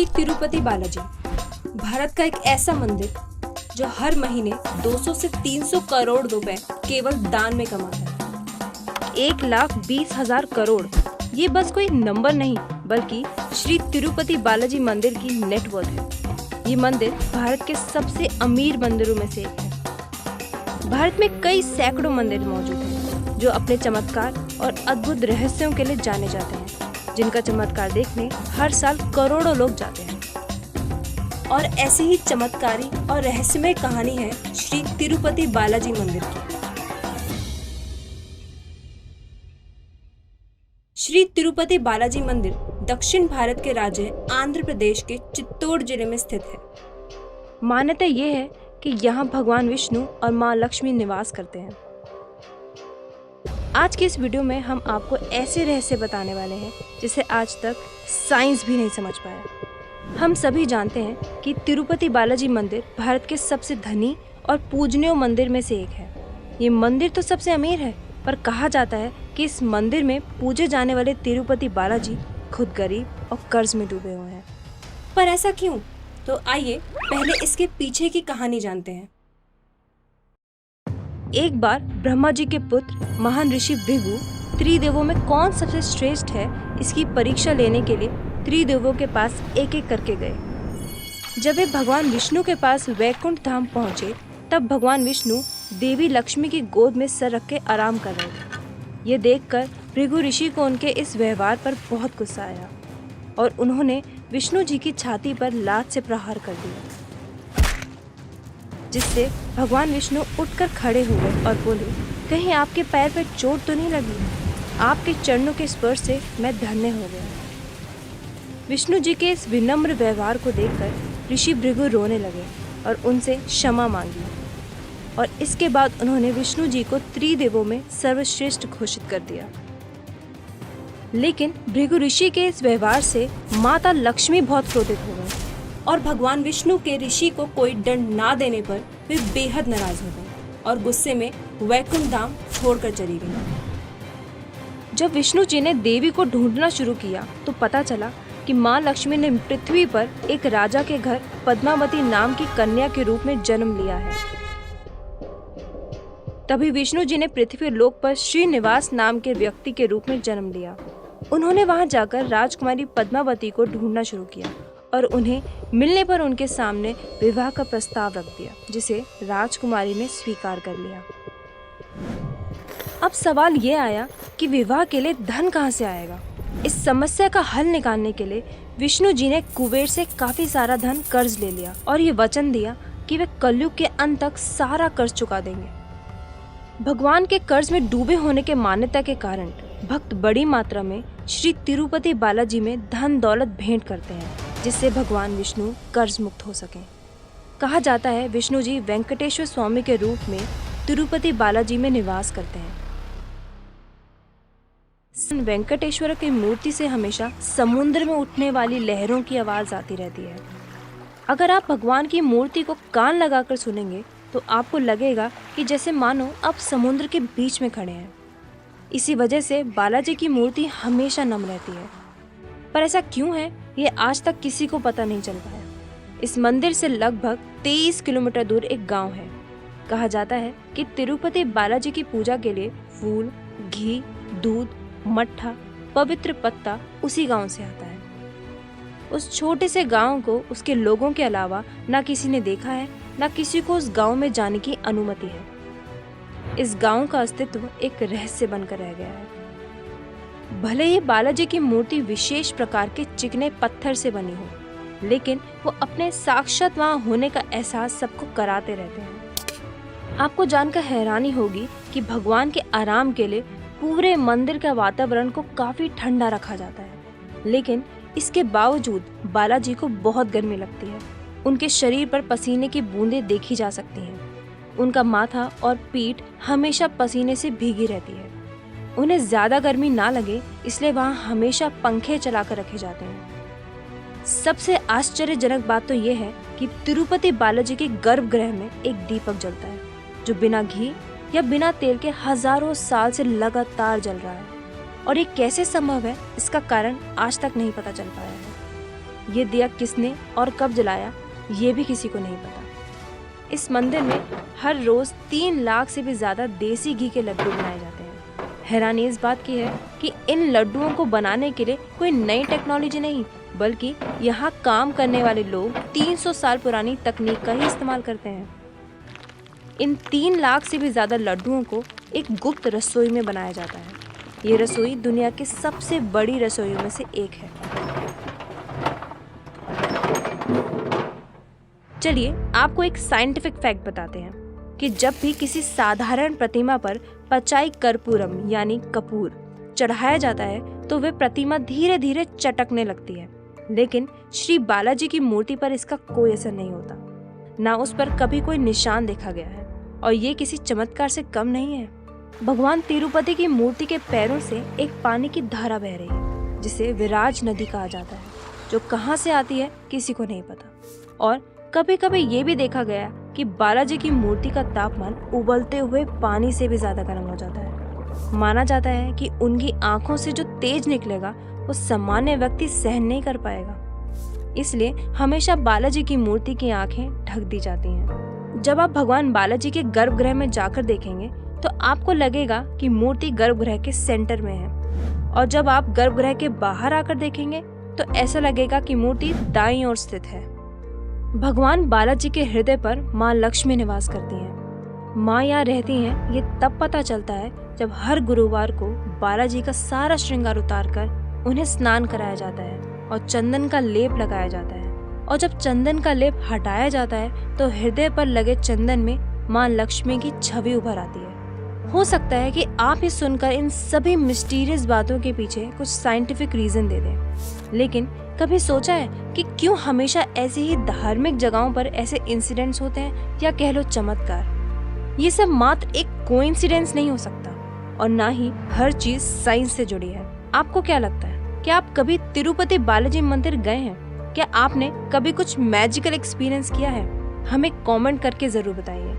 श्री तिरुपति बालाजी भारत का एक ऐसा मंदिर जो हर महीने 200 से 300 करोड़ रुपए केवल दान में कमाता है। 1,20,000 करोड़ ये बस कोई नंबर नहीं बल्कि श्री तिरुपति बालाजी मंदिर की नेटवर्थ है। ये मंदिर भारत के सबसे अमीर मंदिरों में से एक है। भारत में कई सैकड़ों मंदिर मौजूद हैं जो अपने चमत्कार और अद्भुत रहस्यों के लिए जाने जाते हैं, जिनका चमत्कार देखने हर साल करोड़ों लोग जाते हैं। और ऐसी ही चमत्कारी और रहस्यमय कहानी है श्री तिरुपति बालाजी मंदिर की। श्री तिरुपति बालाजी मंदिर दक्षिण भारत के राज्य आंध्र प्रदेश के चित्तौड़ जिले में स्थित है। मान्यता ये है कि यहाँ भगवान विष्णु और माँ लक्ष्मी निवास करते हैं। आज की इस वीडियो में हम आपको ऐसे रहस्य बताने वाले हैं जिसे आज तक साइंस भी नहीं समझ पाया। हम सभी जानते हैं कि तिरुपति बालाजी मंदिर भारत के सबसे धनी और पूजनीय मंदिर में से एक है। ये मंदिर तो सबसे अमीर है, पर कहा जाता है कि इस मंदिर में पूजे जाने वाले तिरुपति बालाजी खुद गरीब और कर्ज में डूबे हुए हैं। पर ऐसा क्यों? तो आइए पहले इसके पीछे की कहानी जानते हैं। एक बार ब्रह्मा जी के पुत्र महान ऋषि भृगु त्रिदेवों में कौन सबसे श्रेष्ठ है इसकी परीक्षा लेने के लिए त्रिदेवों के पास एक एक करके गए। जब वे भगवान विष्णु के पास वैकुंठ धाम पहुंचे तब भगवान विष्णु देवी लक्ष्मी की गोद में सर रख के आराम कर रहे थे। ये देखकर भृगु ऋषि को उनके इस व्यवहार पर बहुत गुस्सा आया और उन्होंने विष्णु जी की छाती पर लात से प्रहार कर दिया, जिससे भगवान विष्णु उठकर खड़े हुए और बोले, कहीं आपके पैर पर चोट तो नहीं लगी? आपके चरणों के स्पर्श से मैं धन्य हो गया। विष्णु जी के इस विनम्र व्यवहार को देखकर ऋषि भृगु रोने लगे और उनसे क्षमा मांगी और इसके बाद उन्होंने विष्णु जी को त्रिदेवों में सर्वश्रेष्ठ घोषित कर दिया। लेकिन भृगु ऋषि के इस व्यवहार से माता लक्ष्मी बहुत क्रोधित हो गई और भगवान विष्णु के ऋषि को कोई दंड ना देने पर वे बेहद नाराज हो गए और गुस्से में वैकुंठ धाम छोड़कर चली गई। जब विष्णु जी ने देवी को ढूंढना शुरू किया तो पता चला कि माँ लक्ष्मी ने पृथ्वी पर एक राजा के घर पद्मावती नाम की कन्या के रूप में जन्म लिया है। तभी विष्णु जी ने पृथ्वी लोक पर श्रीनिवास नाम के व्यक्ति के रूप में जन्म लिया। उन्होंने वहां जाकर राजकुमारी पद्मावती को ढूंढना शुरू किया और उन्हें मिलने पर उनके सामने विवाह का प्रस्ताव रख दिया, जिसे राजकुमारी ने स्वीकार कर लिया। अब सवाल ये आया कि विवाह के लिए धन कहाँ से आएगा? इस समस्या का हल निकालने के लिए विष्णु जी ने कुबेर से काफी सारा धन कर्ज ले लिया और ये वचन दिया कि वे कलयुग के अंत तक सारा कर्ज चुका देंगे। भगवान के कर्ज में डूबे होने के मान्यता के कारण भक्त बड़ी मात्रा में श्री तिरुपति बालाजी में धन दौलत भेंट करते हैं, जिससे भगवान विष्णु कर्ज मुक्त हो सकें। कहा जाता है विष्णु जी वेंकटेश्वर स्वामी के रूप में तिरुपति बालाजी में निवास करते हैं। वेंकटेश्वर की मूर्ति से हमेशा समुद्र में उठने वाली लहरों की आवाज आती रहती है। अगर आप भगवान की मूर्ति को कान लगाकर सुनेंगे तो आपको लगेगा कि जैसे मानो आप समुद्र के बीच में खड़े हैं। इसी वजह से बालाजी की मूर्ति हमेशा नम रहती है। पर ऐसा क्यों है, ये आज तक किसी को पता नहीं चल पाया। इस मंदिर से लगभग 23 किलोमीटर दूर एक गांव है। कहा जाता है कि तिरुपति बालाजी की पूजा के लिए फूल, घी, दूध, मट्ठा, पवित्र पत्ता उसी गांव से आता है। उस छोटे से गांव को उसके लोगों के अलावा ना किसी ने देखा है, ना किसी को उस गांव में जाने की अनुमति है। इस गांव का अस्तित्व एक रहस्य बनकर रह गया है। भले ही बालाजी की मूर्ति विशेष प्रकार के चिकने पत्थर से बनी हो, लेकिन वो अपने साक्षात वहां होने का एहसास सबको कराते रहते हैं। आपको जानकर हैरानी होगी कि भगवान के आराम के लिए पूरे मंदिर का वातावरण को काफी ठंडा रखा जाता है, लेकिन इसके बावजूद बालाजी को बहुत गर्मी लगती है। उनके शरीर पर पसीने की बूंदें देखी जा सकती हैं। उनका माथा और पीठ हमेशा पसीने से भीगी रहती है। उन्हें ज्यादा गर्मी ना लगे इसलिए वहाँ हमेशा पंखे चलाकर रखे जाते हैं। सबसे आश्चर्यजनक बात तो ये है कि तिरुपति बालाजी के गर्भगृह में एक दीपक जलता है जो बिना घी या बिना तेल के हजारों साल से लगातार जल रहा है। और ये कैसे संभव है, इसका कारण आज तक नहीं पता चल पाया है। ये दिया किसने और कब जलाया ये भी किसी को नहीं पता। इस मंदिर में हर रोज 3 लाख से भी ज्यादा देसी घी के लड्डू बनाए जाते हैं। हैरानी इस बात की है कि इन लड्डुओं को बनाने के लिए कोई नई टेक्नोलॉजी नहीं, बल्कि यहाँ काम करने वाले लोग 300 साल पुरानी तकनीक का ही इस्तेमाल करते हैं। इन 3 लाख से भी ज्यादा लड्डुओं को एक गुप्त रसोई में बनाया जाता है। ये रसोई दुनिया की सबसे बड़ी रसोइयों में से एक है। चलिए आपको एक साइंटिफिक फैक्ट बताते हैं कि जब भी किसी साधारण प्रतिमा पर पचाई कर्पूरम यानी कपूर चढ़ाया जाता है तो वे प्रतिमा धीरे धीरे चटकने लगती है, लेकिन श्री बालाजी की मूर्ति पर इसका कोई असर नहीं होता। ना उस पर कभी कोई निशान देखा गया है और ये किसी चमत्कार से कम नहीं है। भगवान तिरुपति की मूर्ति के पैरों से एक पानी की धारा बह रही है जिसे विराज नदी कहा जाता है, जो कहाँ से आती है किसी को नहीं पता। और कभी कभी ये भी देखा गया कि बालाजी की मूर्ति का तापमान उबलते हुए पानी से भी ज्यादा गर्म हो जाता है। माना जाता है कि उनकी आंखों से जो तेज निकलेगा वो सामान्य व्यक्ति सहन नहीं कर पाएगा, इसलिए हमेशा बालाजी की मूर्ति की आंखें ढक दी जाती हैं। जब आप भगवान बालाजी के गर्भगृह में जाकर देखेंगे तो आपको लगेगा कि मूर्ति गर्भगृह के सेंटर में है, और जब आप गर्भगृह के बाहर आकर देखेंगे तो ऐसा लगेगा कि मूर्ति दाईं ओर स्थित है। भगवान बालाजी के हृदय पर माँ लक्ष्मी निवास करती हैं। माँ यहाँ रहती हैं ये तब पता चलता है जब हर गुरुवार को बालाजी का सारा श्रृंगार उतार कर उन्हें स्नान कराया जाता है और चंदन का लेप लगाया जाता है। और जब चंदन का लेप हटाया जाता है तो हृदय पर लगे चंदन में माँ लक्ष्मी की छवि उभर आती है। हो सकता है कि आप ये सुनकर इन सभी मिस्टीरियस बातों के पीछे कुछ साइंटिफिक रीजन दे दें, लेकिन कभी सोचा है कि क्यों हमेशा ऐसी ही धार्मिक जगहों पर ऐसे इंसिडेंट्स होते हैं, या कह लो चमत्कार। ये सब मात्र एक कोइंसिडेंस नहीं हो सकता और ना ही हर चीज साइंस से जुड़ी है। आपको क्या लगता है, क्या आप कभी तिरुपति बालाजी मंदिर गए हैं? क्या आपने कभी कुछ मैजिकल एक्सपीरियंस किया है? हमें कमेंट करके जरूर बताइए।